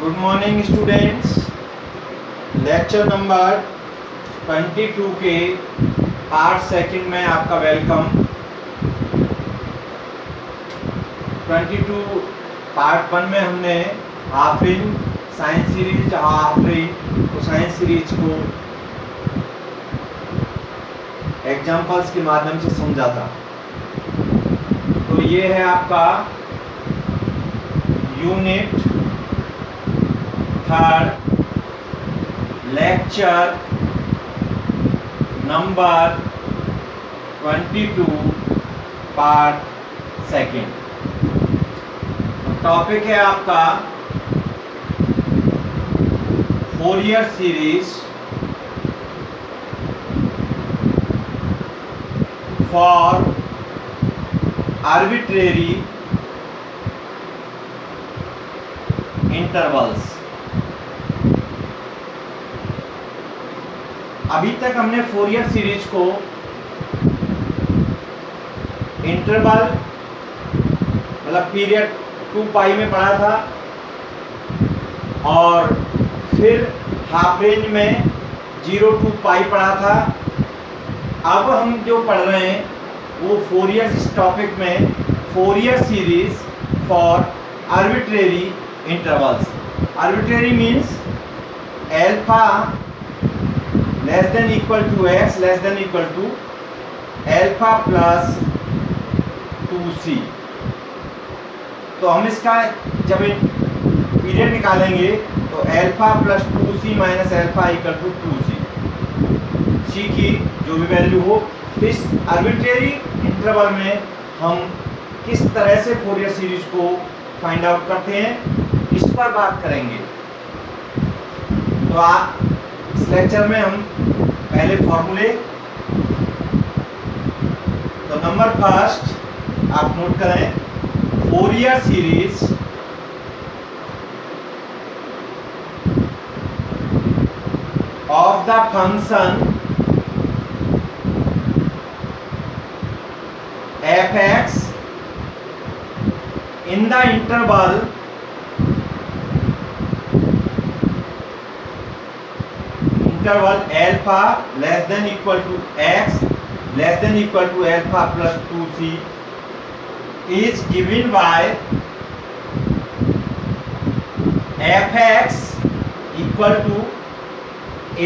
Good morning students. Lecture number 22 के part second में आपका वेलकम। 22 पार्ट 1 में हमने हाफिन साइंस सीरीज हाफरी साइंस सीरीज को एग्जाम्पल्स के माध्यम से समझा था। तो ये है आपका unit 3 lecture number 22 part second. Topic है आपका Fourier series for arbitrary intervals. अभी तक हमने फोरियर सीरीज को इंटरवल मतलब पीरियड 2 पाई में पढ़ा था और फिर हाफ रेंज में 0 to पाई पढ़ा था। अब हम जो पढ़ रहे हैं वो फोरियर इस टॉपिक में Fourier series for arbitrary intervals. Arbitrary means alpha less than equal to x less than equal to alpha plus 2c। तो हम इसका जब पीरियड निकालेंगे तो alpha plus 2c minus alpha equal to 2c, c की जो भी वैल्यू हो। इस आर्बिट्रेरी इंटरवल में हम किस तरह से फोरियर सीरीज को फाइंड आउट करते हैं इस पर बात करेंगे। तो इस लेक्चर में हम पहले फॉर्मूले, तो नंबर फर्स्ट आप नोट करें, Fourier series of the function f(x) in the interval alpha less than equal to x less than equal to alpha plus 2c is given by f(x) equal to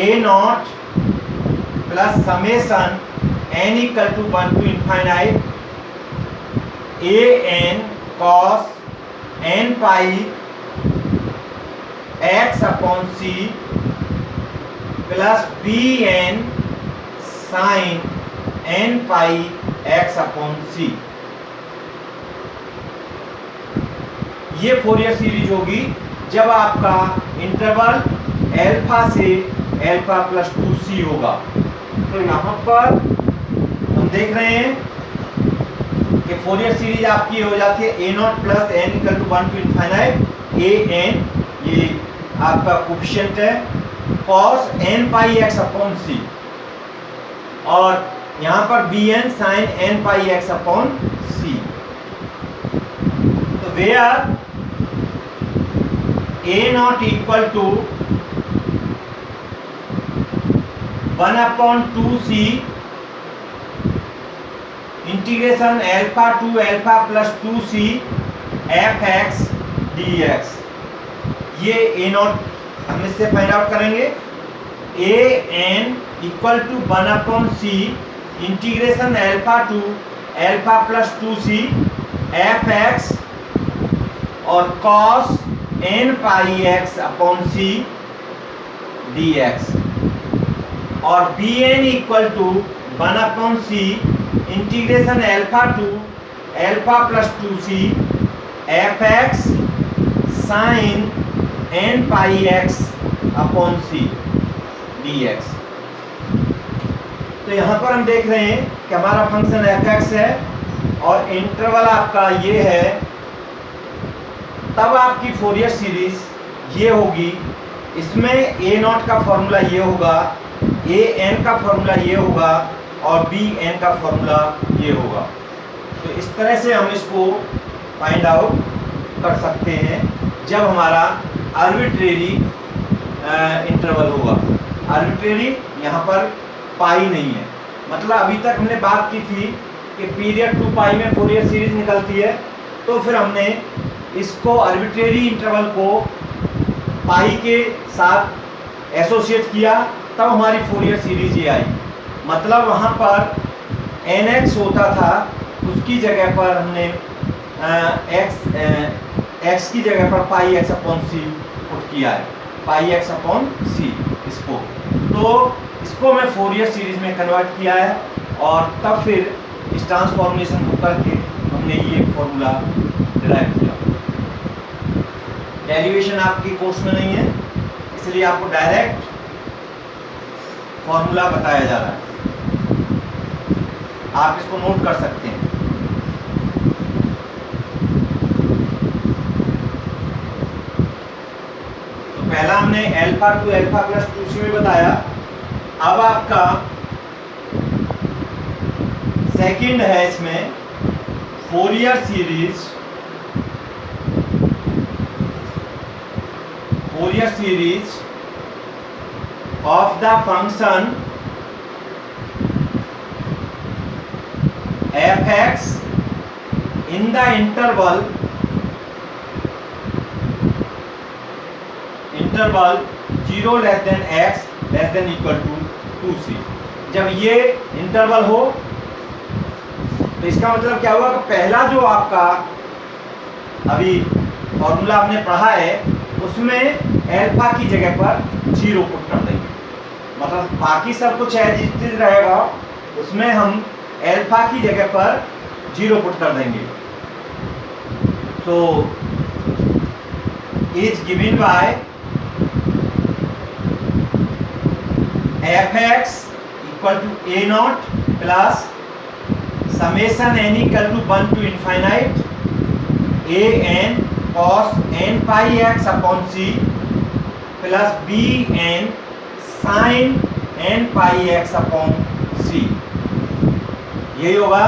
a naught plus summation n equal to 1 to infinite a n cos n pi x upon c plus b n sin n pi x upon c। ये Fourier series होगी जब आपका interval alpha से alpha plus 2c होगा। तो यहाँ पर हम देख रहे हैं कि फोरियर सीरीज आपकी हो जाती है a naught plus n equal to 1 to infinite a n, ये आपका कोफिशिएंट है, cos n pi x upon c, और यहाँ पर bn sin n pi x upon c। तो where a naught equal to 1 upon 2c integration alpha to alpha plus 2c f(x) dx। ये a नॉट हम इससे फाइंड आउट करेंगे। a n equal to 1 upon c integration alpha to alpha plus 2c f(x) और cos n pi x upon c dx, और bn equal to 1 upon c integration alpha to alpha plus 2c f(x) sin n pi x upon c dx। तो यहाँ पर हम देख रहे हैं कि हमारा फंक्शन f(x) है और इंटरवल आपका ये है। तब आपकी फोरियर सीरीज ये होगी, इसमें a नॉट का फॉर्मूला ये होगा, a n का फॉर्मूला ये होगा और b n का फॉर्मूला ये होगा। तो तरह से हम इसको फाइंड आउट कर सकते हैं जब हमारा आर्बिट्रेरी इंटरवल होगा। आर्बिट्रेरी यहाँ पर पाई नहीं है, मतलब अभी तक हमने बात की थी कि पीरियड 2 पाई में फोरियर सीरीज निकलती है, तो फिर हमने इसको आर्बिट्रेरी इंटरवल को पाई के साथ एसोसिएट किया, तब हमारी फोरियर सीरीज ये आई। मतलब वहाँ पर nx होता था, उसकी जगह पर हमने x की जगह पर पाई x अपॉन सी पुट किया है, पाई x अपॉन सी इसको मैं फोरियर सीरीज में कन्वर्ट किया है, और तब फिर इस ट्रांसफॉर्मेशन को करके हमने ये फॉर्मूला डिराइव किया। डेरिवेशन आपके कोर्स में नहीं है, इसलिए आपको डायरेक्ट फॉर्मूला बताया जा रहा है, आप इसको नोट कर सकते हैं। तो पहला हमने alpha to alpha plus 2c में बताया। अब आपका सेकंड है इसमें Fourier series of the function fx in the interval 0 less than x less than equal to 2c। जब ये इंटरवल हो तो इसका मतलब क्या हुआ कि पहला जो आपका अभी फॉर्मूला आपने पढ़ा है उसमें अल्फा की जगह पर 0 पुट कर देंगे, मतलब बाकी सब कुछ एज इट इज रहेगा, उसमें हम अल्फा की जगह पर 0 पुट कर देंगे। तो is given by fx equal to a naught plus summation n equal to 1 to infinite a n cos n pi x upon c plus b n sin n pi x upon c। यही होगा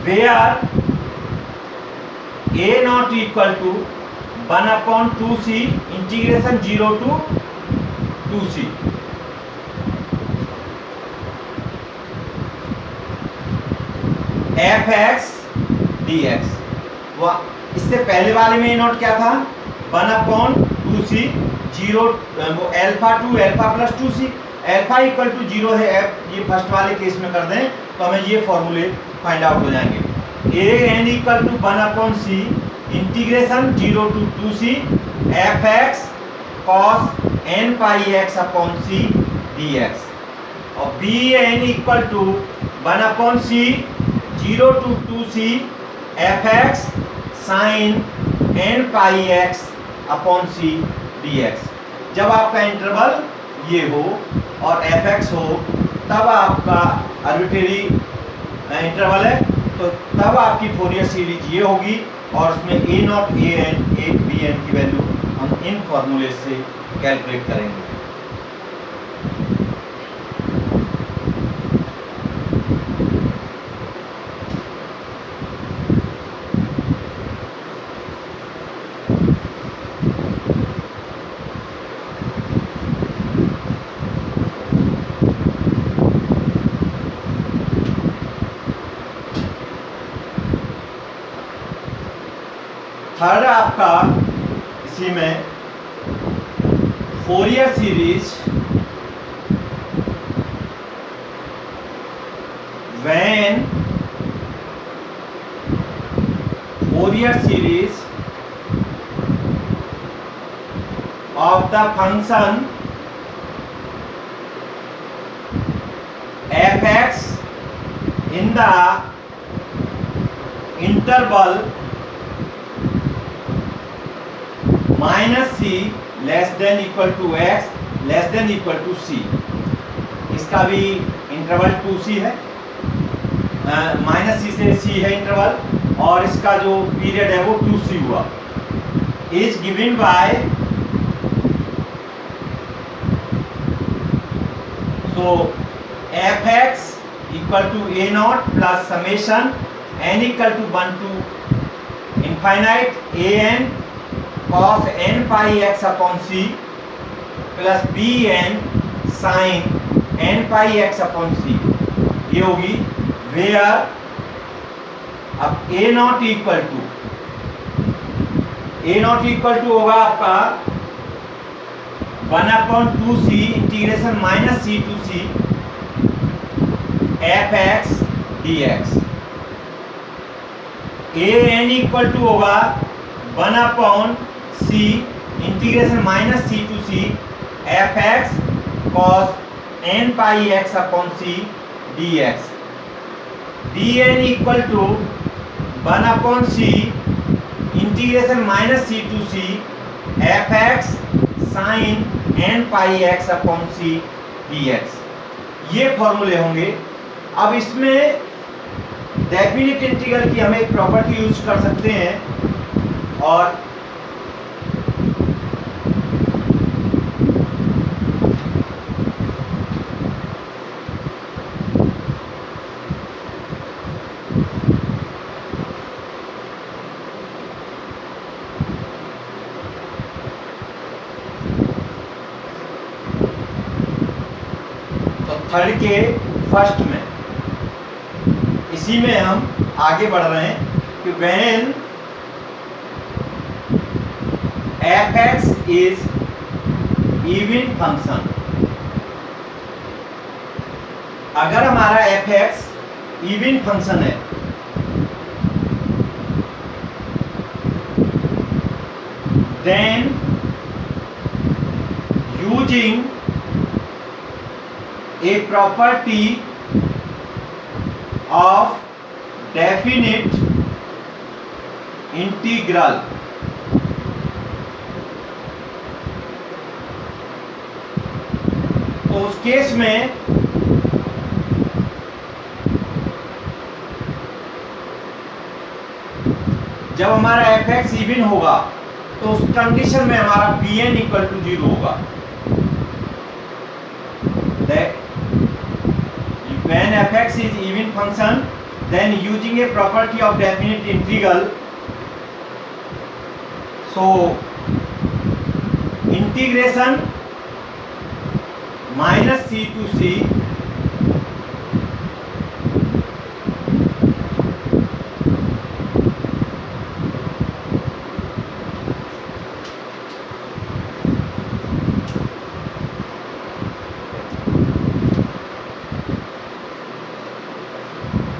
where a naught equal to 1 upon 2c integration 0 to 2c। fx dx, इससे पहले वाले में a not क्या था 1 upon 2c 0 alpha to alpha plus 2c, alpha equal to 0 है, ये फर्स्ट वाले केस में कर दें तो हमें ये फॉर्मूले फाइंड आउट हो जाएंगे। a n equal to 1 upon c integration 0 to 2c fx cos n pi x upon c dx, और b n equal to 1 upon c 0 to 2c fx sin n pi x upon c dx। जब आपका interval ये हो और fx हो तब आपका arbitrary interval है, तो तब आपकी फोरियर सीरीज ये होगी, और उसमें a not a n a b n की वैल्यू हम इन फॉर्मूले से कैलकुलेट करेंगे। थर्ड आपका इसी में Fourier series when Fourier series of the function fx in the interval minus c less than equal to x less than equal to c। इसका भी इंटरवल 2c है, माइनस c से c है interval, और इसका जो पीरियड है वो 2c हुआ। Is given by so fx equal to a naught plus summation n equal to 1 to infinite a n cos n pi x upon c plus b n sine n pi x upon c, ये होगी where अब a naught equal to होगा आपका 1/2c integration minus c to c f x d x. A n equal to होगा 1/c integration minus c to c f x cos n pi x upon c d x. D n equal to 1/c integration minus c to c f x sine n pi x upon c d x. ये फॉर्मूले होंगे। अब इसमें definite integral की हम एक property use कर सकते हैं और थर्ड के फर्स्ट में इसी में हम आगे बढ़ रहे हैं कि when f x is even function, अगर हमारा एफ एक्स इवन फंक्शन है then using a property of definite integral, तो उस केस में जब हमारा एफ एक्स इवन होगा तो उस कंडीशन में हमारा बी एन इक्वल टू 0 होगा। That when f(x) is even function, then using a property of definite integral, so integration minus c to c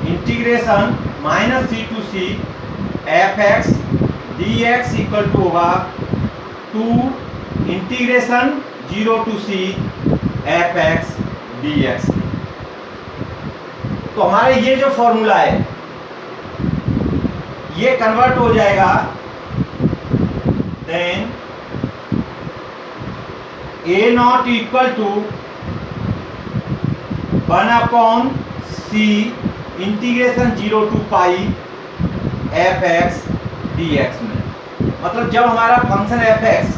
integration minus c to c f x d x equal to होगा 2 integration 0 to c f x d x. तो हमारे ये जो formula है ये convert हो जाएगा then a naught equal to 1/c integration 0 to pi f x d x में। मतलब जब हमारा फंक्शन एफ एक्स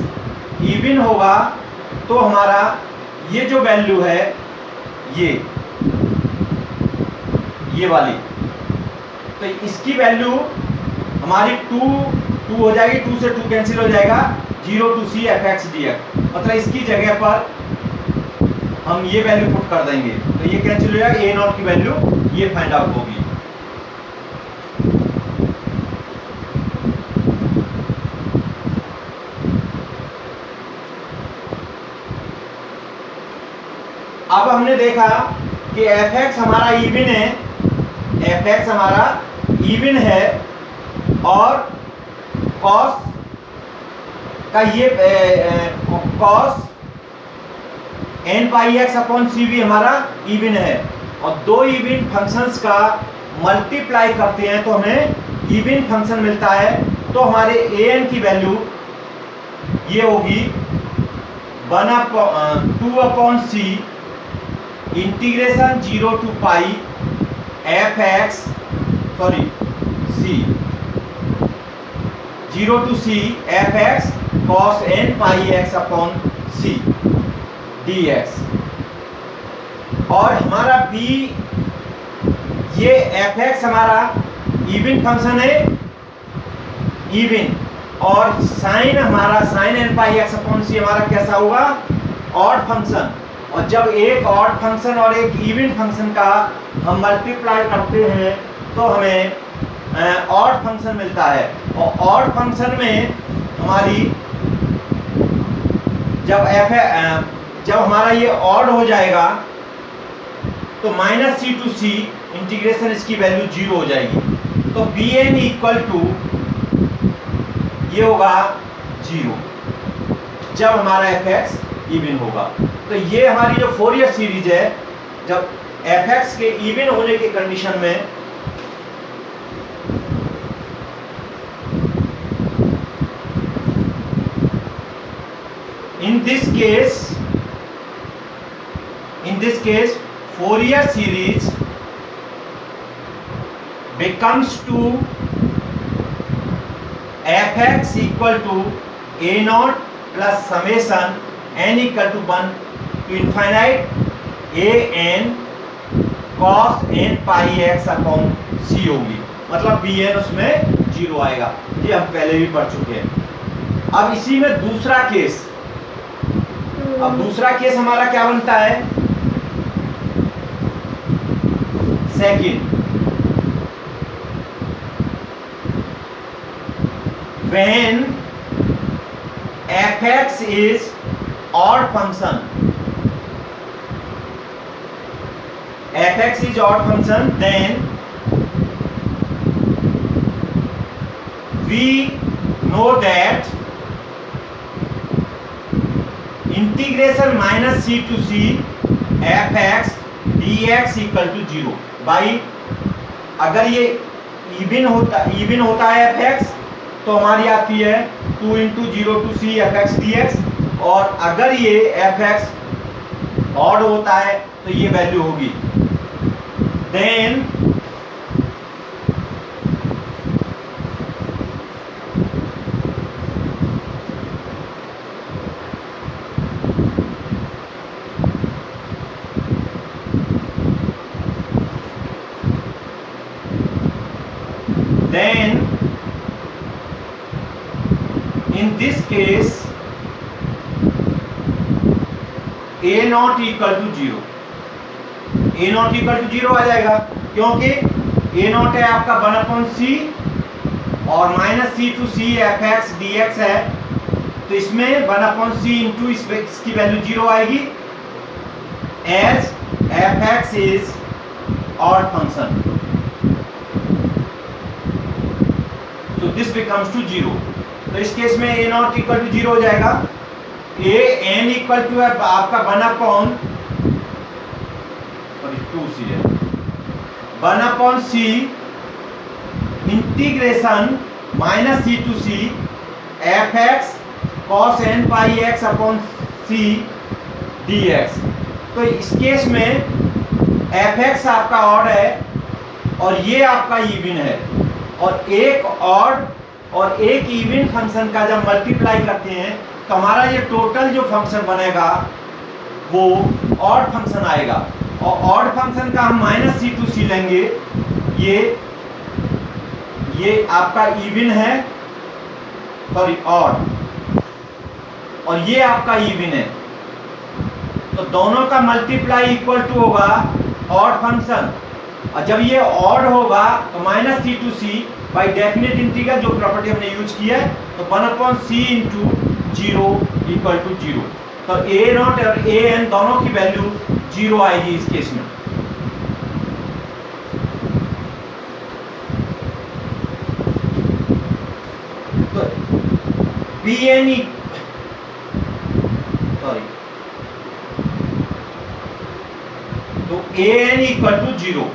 इवन होगा तो हमारा ये जो वैल्यू है ये वाली, तो इसकी वैल्यू हमारी 2 हो जाएगी, 2 से 2 कैंसिल हो जाएगा, 0 to c f x d x. मतलब इसकी जगह पर हम ये वैल्यू पुट कर देंगे तो ये कैंसिल हो जाएगा, ए नॉट की वैल्यू ये फाइंड आउट होगी। अब हमने देखा कि एफ एक्स हमारा इवन है, एफ एक्स हमारा इवन है और कॉस का ये cos n pi x upon सी भी हमारा इवन है और दो इवन फंक्शंस का मल्टीप्लाई करते हैं तो हमें इवन फंक्शन मिलता है। तो हमारे ए एन की वैल्यू ये होगी 2/c integration 0 to pi f x c 0 to c f x cos n pi x upon c d x. और हमारा b ये एफ एक्स हमारा इवन फंक्शन है, इवन और साइन हमारा sine n pi x upon c हमारा कैसा होगा, ऑड फंक्शन। और जब एक ऑड फंक्शन और एक इवन फंक्शन का हम मल्टीप्लाई करते हैं तो हमें ऑड फंक्शन मिलता है। और ऑड फंक्शन में हमारी जब हमारा ये ऑड हो जाएगा तो minus c to c integration इसकी वैल्यू 0 हो जाएगी। तो बी एन इक्वल टू ये होगा 0 जब हमारा एफ एक्स इवन होगा। तो ये हमारी जो फोरियर सीरीज है, जब एफ एक्स के इवन होने की कंडीशन में in this case Fourier series becomes to fx equal to a naught plus summation n equal to 1 to infinite a n cos n pi x upon c होगी। मतलब B N उसमें 0 आएगा, ये हम पहले भी पढ़ चुके हैं। अब इसी में दूसरा केस, अब दूसरा केस हमारा क्या बनता है, second, when fx is odd function, fx is odd function, then we know that integration minus c to c f x d x equal to 0 by, अगर ये इवन होता है एफ एक्स तो हमारी आती है 2 into 0 to c f x d x, और अगर ये एफ एक्स ऑड होता है तो ये वैल्यू होगी। Then in this case a naught equal to 0, a naught equal to 0 आ जाएगा, क्योंकि a नॉट है आपका 1/c और minus c to c f x d x है, तो इसमें 1/c इंटू इसकी वैल्यू 0 आएगी, as f x is odd function, तो दिस बिकम्स टू 0। तो इस केस में a नॉट इक्वल टू 0 हो जाएगा, a n इक्वल टू है आपका 2c है, 1/c integration minus c to c f x cos n pi x upon c d x. तो इस केस में एफ एक्स आपका ऑड है और ये आपका इवन है, और एक ऑड और एक इवन फंक्शन का जब मल्टीप्लाई करते हैं तो हमारा ये टोटल जो फंक्शन बनेगा वो ऑड फंक्शन आएगा, और ऑड फंक्शन का हम माइनस सी टू सी लेंगे, ये आपका इवन है, सॉरी ऑड, और ये आपका इवन है, तो दोनों का मल्टीप्लाई इक्वल टू होगा ऑड फंक्शन, और जब ये ऑड होगा तो minus c to c by definite integral जो प्रॉपर्टी हमने यूज की है, तो 1/c इंटू 0 इक्वल टू 0, तो a नॉट और a n दोनों की वैल्यू 0 आएगी इस केस में। तो bn सॉरी तो an इक्वल टू 0,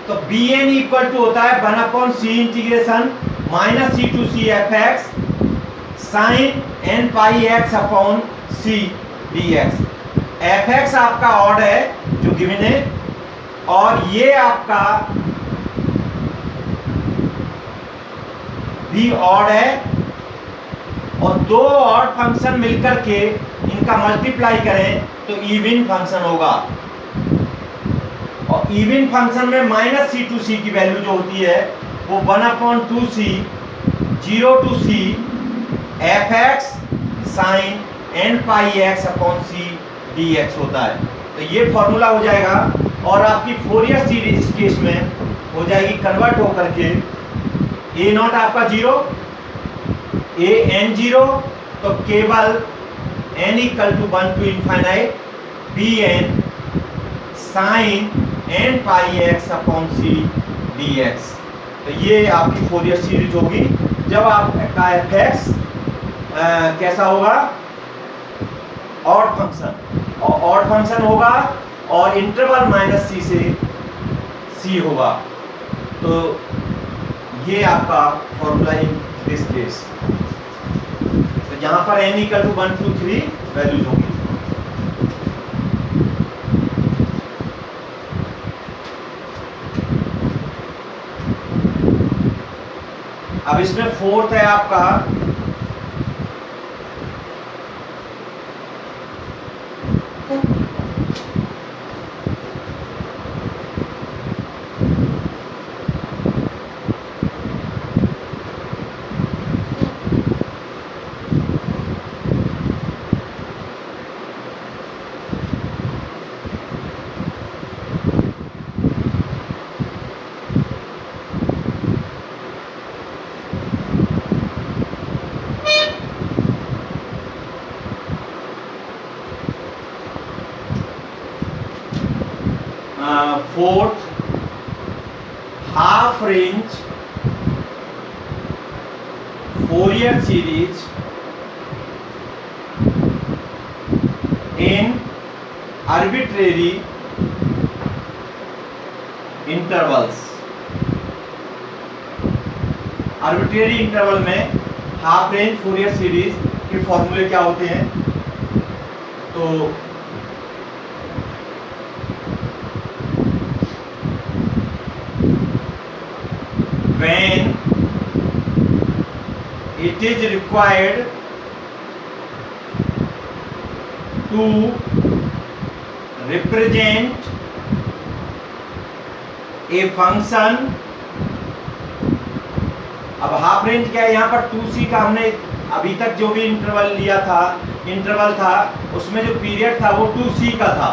तो bn इक्वल टू होता है 1/c integration minus c to c f x sine n pi x upon c d x. F x आपका ऑड है जो गिवन है, और ये आपका भी ऑड है, और दो ऑड फंक्शन मिलकर के इनका मल्टीप्लाई करें तो इवन फंक्शन होगा, और इवन फंक्शन में माइनस सी टू सी की वैल्यू जो होती है वो 1/2c 0 to c f x sine n pi x upon c d x होता है। तो ये फॉर्मूला हो जाएगा और आपकी फोरियर सीरीज इस केस में हो जाएगी कन्वर्ट होकर के ए नॉट आपका 0, ए एन 0, तो केवल n equal to 1 to infinite b n sine n pi x upon c d x. तो ये आपकी फोरियर सीरीज होगी जब आपका एफ एक्स कैसा होगा, ऑड फंक्शन, और ऑड फंक्शन होगा और इंटरवल माइनस सी से सी होगा। तो ये आपका फॉर्मूला इन दिस केस। तो यहाँ पर n इक्वल टू 1 2 3 वैल्यूज होंगी। अब इसमें फोर्थ है आपका fourth half range Fourier series in arbitrary intervals। Arbitrary interval में हाफ रेंज फोरियर सीरीज के फॉर्मूले क्या होते हैं? तो when it is required to represent a function। अब हाफ रेंज क्या है, यहाँ पर 2c का हमने अभी तक जो भी इंटरवल था उसमें जो पीरियड था वो 2c का था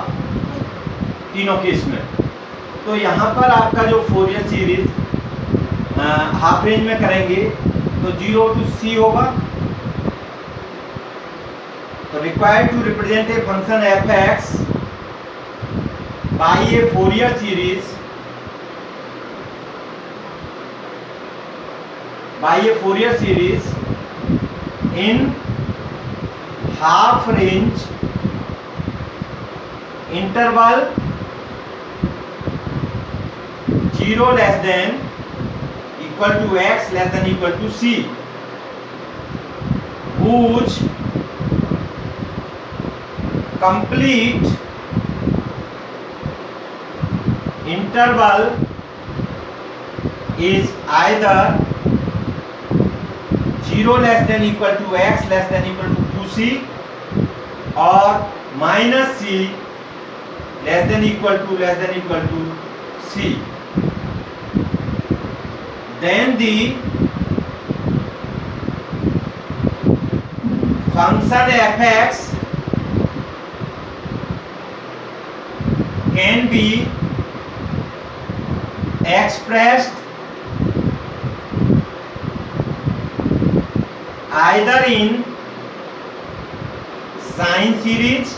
तीनों केस में। तो यहाँ पर आपका जो फोरियर सीरीज हाफ रेंज में करेंगे तो 0 टू c होगा। तो required to represent a function f x by a Fourier series in half range interval 0 less than equal to x less than equal to c, whose complete interval is either 0 less than equal to x less than equal to 2c or minus c less than equal to c। Then the function f(x) can be expressed either in sine series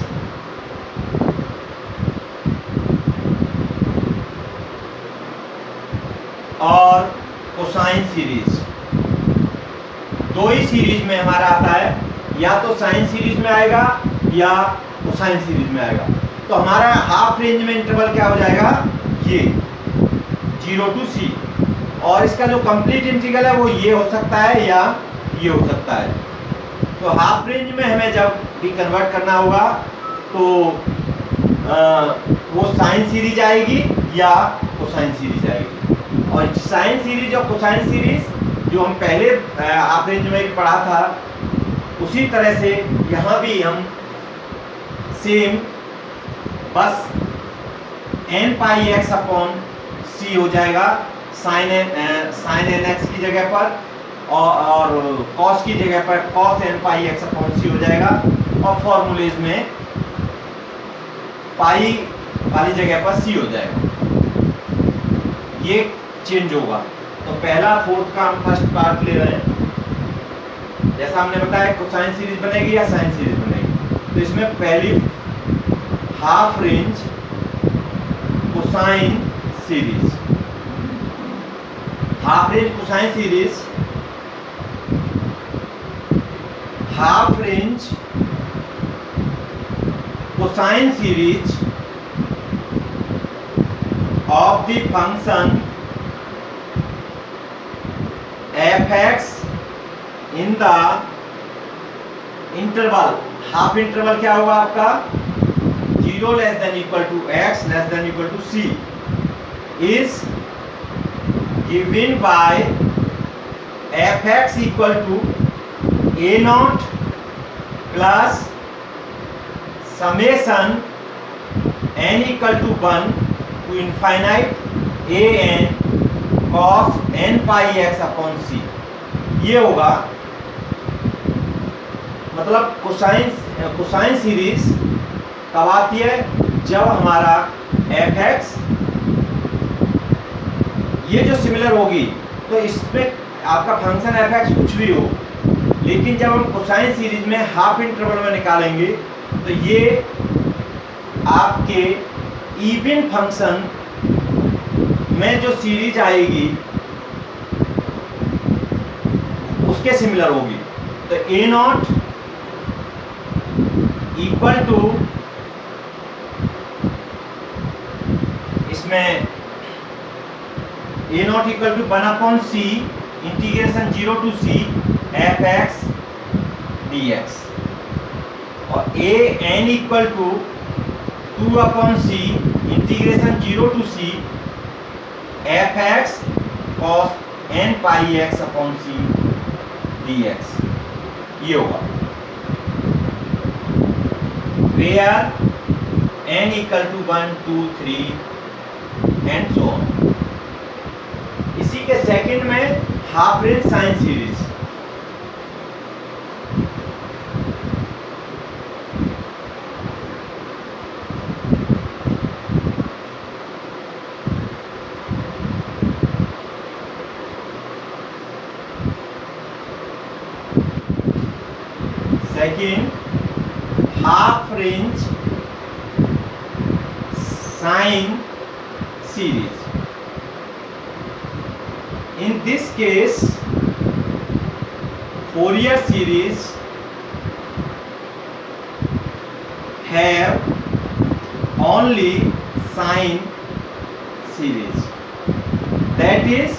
और cosine series. दो ही series में हमारा आता है, या तो sign series में आएगा या कोसाइन सीरीज में आएगा। तो हमारा हाफ रेंज में इंटरवल क्या हो जाएगा, ये 0 टू c, और इसका जो कंप्लीट इंटीग्रल है वो ये हो सकता है या ये हो सकता है। तो हाफ रेंज में हमें जब भी कन्वर्ट करना होगा तो वो साइन सीरीज आएगी या कोसाइन सीरीज आएगी। और साइन सीरीज और कोसाइन सीरीज जो हम पहले हाफ रेंज में पढ़ा था उसी तरह से यहाँ भी हम सेम बस n pi x upon c हो जाएगा साइन एन एक्स की जगह पर, और कॉस की जगह पर cos n pi x upon सी हो जाएगा, और फॉर्मूलेज में पाई वाली जगह पर सी हो जाएगा। ये चेंज होगा। तो पहला फोर्थ का हम फर्स्ट पार्ट ले रहे हैं। जैसा हमने बताया कोसाइन सीरीज बनेगी या साइन सीरीज बनेगी, तो इसमें पहली half range cosine series, half range cosine series, half range cosine series of the function f(x) in the interval, half interval क्या होगा आपका 0 less than equal to x less than equal to c, is given by f(x) equal to a0 plus summation n equal to 1 to infinite a n cos n pi x upon c। ये होगा मतलब cosine series कब आती है, जब हमारा f(x) ये जो सिमिलर होगी, तो इसमें आपका फंक्शन f(x) कुछ भी हो, लेकिन जब हम कोसाइन सीरीज में हाफ इंटरवल में निकालेंगे तो ये आपके इवन फंक्शन में जो सीरीज आएगी उसके सिमिलर होगी। तो a0 इक्वल टू, इसमें a0 equal to 1/c integration 0 to c f(x) dx, और an equal to 2/c integration 0 to c f(x) cos n pi x upon c dx। ये होगा where n equal to 1 2 3 and so on। इसी के second में half range sine series, second half range sign series। In this case, Fourier series have only sine series, that is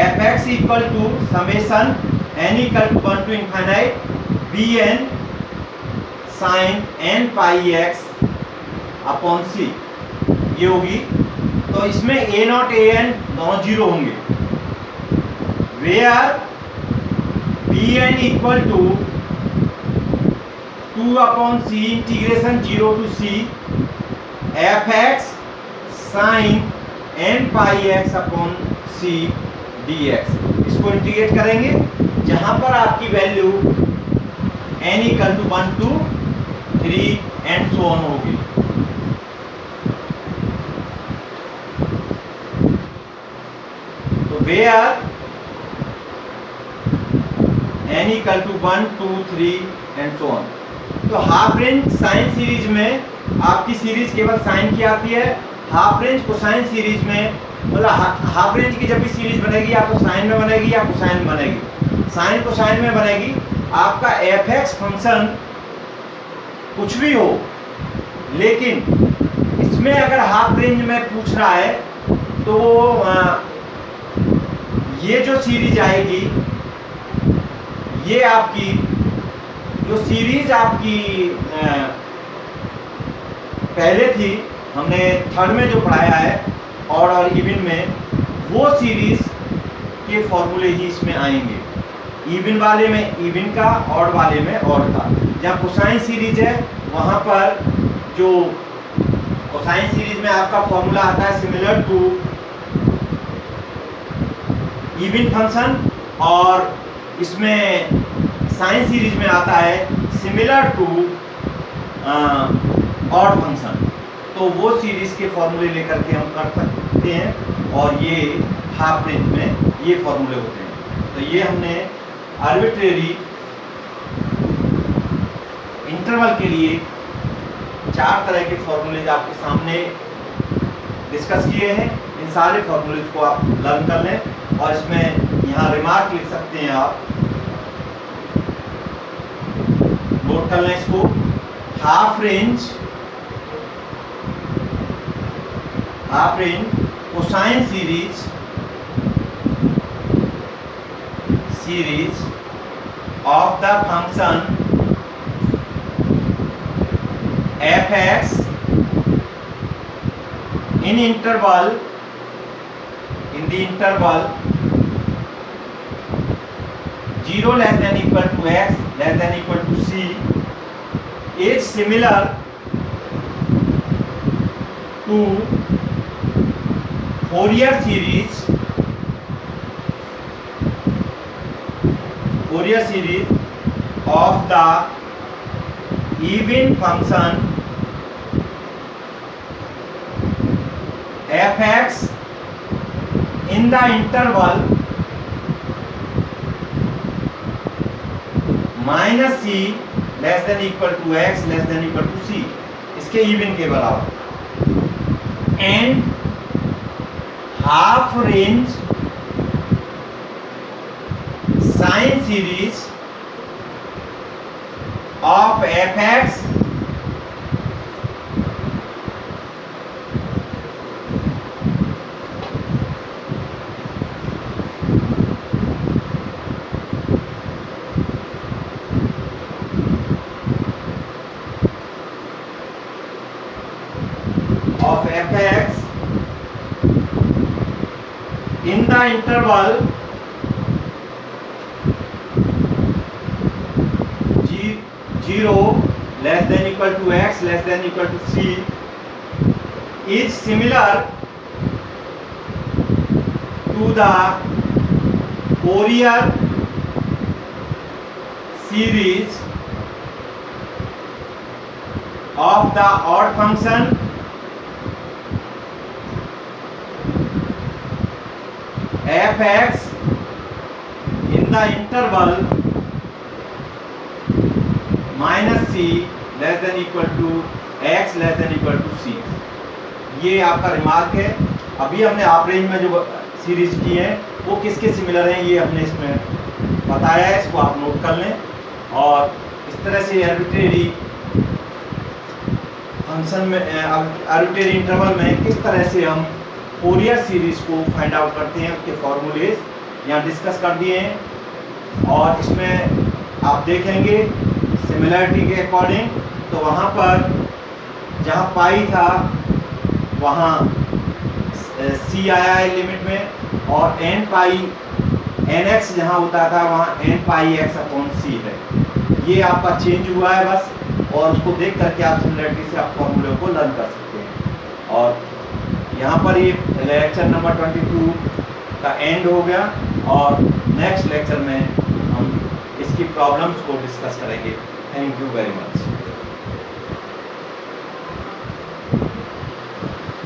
f(x) equal to summation n equal to 1 to infinite bn sin n pi x upon c, ये होगी। तो इसमें a0 an दोनों zero होंगे, where bn equal to 2/c integration 0 to c f(x) sin n pi x upon c dx। इसको integrate करेंगे जहां पर आपकी value n equal to 1 to 3 and so on होगी। तो where n equal to 1 2 3 and so on. तो half range sine series में आपकी सीरीज केवल साइन की आती है, हाफ रेंज कोसाइन सीरीज में मतलब हाफ रेंज की जब भी सीरीज बनेगी या तो साइन में बनेगी या कोसाइन में बनेगी। साइन कोसाइन में बनेगी, आपका f(x) फंक्शन कुछ भी हो, लेकिन इसमें अगर हाफ रेंज में पूछ रहा है तो ये जो सीरीज आएगी, ये आपकी जो सीरीज आपकी पहले थी, हमने थर्ड में जो पढ़ाया है ऑड और इवन में, वो सीरीज के फॉर्मूले ही इसमें आएंगे। इवन वाले में इवन का, ऑड वाले में ऑड का। जहाँ कोसाइन सीरीज है वहाँ पर जो कोसाइन सीरीज में आपका फॉर्मूला आता है सिमिलर टू इवन फंक्शन, और इसमें साइन सीरीज में आता है सिमिलर टू ऑड फंक्शन, तो वो सीरीज के फॉर्मूले लेकर के हम कर सकते हैं और ये हाफ रेंज में ये फॉर्मूले होते हैं। तो ये हमने आर्बिट्रेरी इंटरवल के लिए 4 तरह के फॉर्मूले आपके सामने डिस्कस किए हैं। इन सारे फॉर्मूलेज को आप लर्न कर लें और इसमें यहाँ रिमार्क लिख सकते हैं, आप नोट कर लें इसको। Half range cosine series of the function f(x) in the interval 0 less than equal to x less than equal to c is similar to Fourier series of the even function f(x) in the interval minus c less than equal to x less than equal to c, इसके even के बराबर। And half range sine series of f(x) in the interval 0 less than equal to x less than equal to c is similar to the Fourier series of the odd function f(x) in the interval minus c less than equal to x less than equal to c। ये आपका remark है। अभी हमने half range में जो series की है वो किसके सिमिलर हैं ये हमने इसमें बताया है, इसको आप नोट कर लें। और इस तरह से आर्बिट्रेरी फंक्शन में आर्बिट्रेरी इंटरवल में किस तरह से हम फोरियर सीरीज को फाइंड आउट करते हैं, उसके फॉर्मूलेज यहाँ डिस्कस कर दिए हैं। और इसमें आप देखेंगे सिमिलरिटी के अकॉर्डिंग, तो वहाँ पर जहाँ पाई था वहाँ c आया है लिमिट में, और nx जहाँ होता था वहाँ nπx/c है। ये आपका चेंज हुआ है बस, और उसको देख करके आप सिमिलरिटी से आप फॉर्मूले को लर्न कर सकते हैं। और यहाँ पर ये लेक्चर नंबर 22 का एंड हो गया, और नेक्स्ट लेक्चर में हम इसकी प्रॉब्लम्स को डिस्कस करेंगे। Thank you very much.